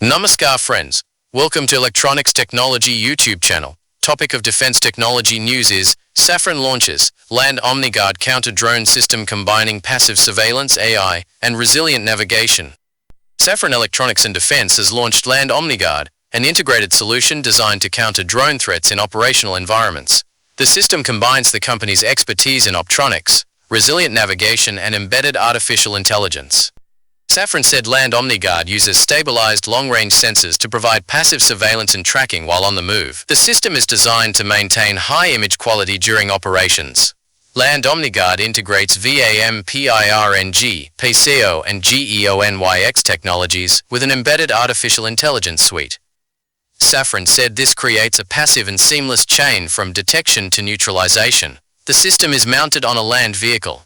Namaskar friends, welcome to Electronics Technology YouTube channel. Topic of defense technology news is Safran launches Land OmniGuard counter-drone system combining passive surveillance AI and resilient navigation. Safran Electronics and Defense has launched Land OmniGuard, an integrated solution designed to counter drone threats in operational environments. The system combines the company's expertise in optronics, resilient navigation and embedded artificial intelligence. Safran said Land OmniGuard uses stabilized long-range sensors to provide passive surveillance and tracking while on the move. The system is designed to maintain high image quality during operations. Land OmniGuard integrates VAM PIRNG, PCO and GEONYX technologies with an embedded artificial intelligence suite. Safran said this creates a passive and seamless chain from detection to neutralization. The system is mounted on a land vehicle.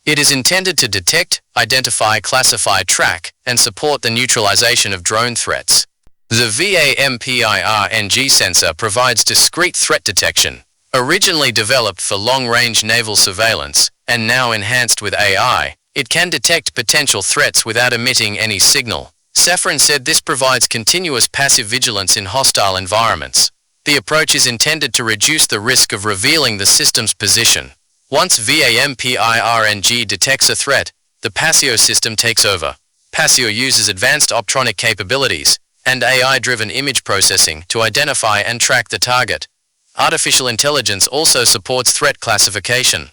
It is intended to detect, identify, classify, track, and support the neutralization of drone threats. The VAM-PIRNG sensor provides discrete threat detection. Originally developed for long-range naval surveillance, and now enhanced with AI, it can detect potential threats without emitting any signal. Safran said this provides continuous passive vigilance in hostile environments. The approach is intended to reduce the risk of revealing the system's position. Once VAM-PIRNG detects a threat, the PASIO system takes over. PASIO uses advanced optronic capabilities and AI-driven image processing to identify and track the target. Artificial intelligence also supports threat classification.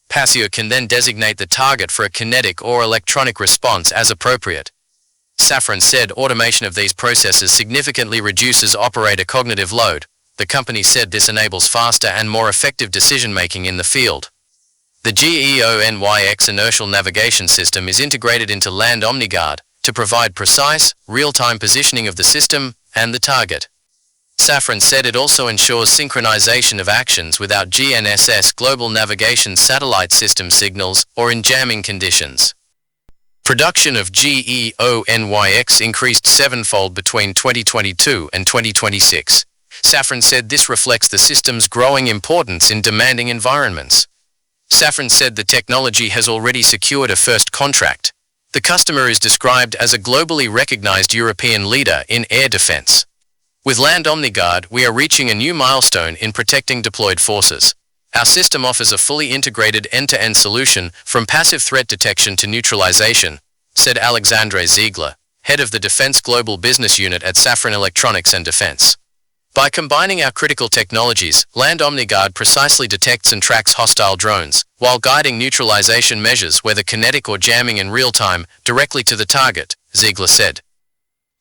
PASIO can then designate the target for a kinetic or electronic response as appropriate. Safran said automation of these processes significantly reduces operator cognitive load. The company said this enables faster and more effective decision-making in the field. The GEONYX inertial navigation system is integrated into Land OmniGuard to provide precise, real-time positioning of the system and the target. Safran said it also ensures synchronization of actions without GNSS global navigation satellite system signals or in jamming conditions. Production of GEONYX increased sevenfold between 2022 and 2026. Safran said this reflects the system's growing importance in demanding environments. Safran said the technology has already secured a first contract. The customer is described as a globally recognized European leader in air defense. With Land OmniGuard, we are reaching a new milestone in protecting deployed forces. Our system offers a fully integrated end-to-end solution from passive threat detection to neutralization, said Alexandre Ziegler, head of the Defense Global Business Unit at Safran Electronics and Defense. By combining our critical technologies, Land OmniGuard precisely detects and tracks hostile drones, while guiding neutralization measures whether kinetic or jamming in real time, directly to the target, Ziegler said.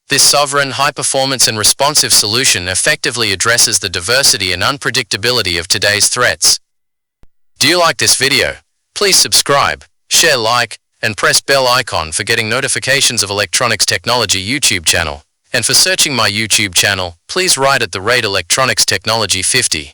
This sovereign, high-performance and responsive solution effectively addresses the diversity and unpredictability of today's threats. Do you like this video? Please subscribe, share, like, and press bell icon for getting notifications of Electronics Technology YouTube channel. And for searching my YouTube channel, please write at the rate Electronics Technology 50.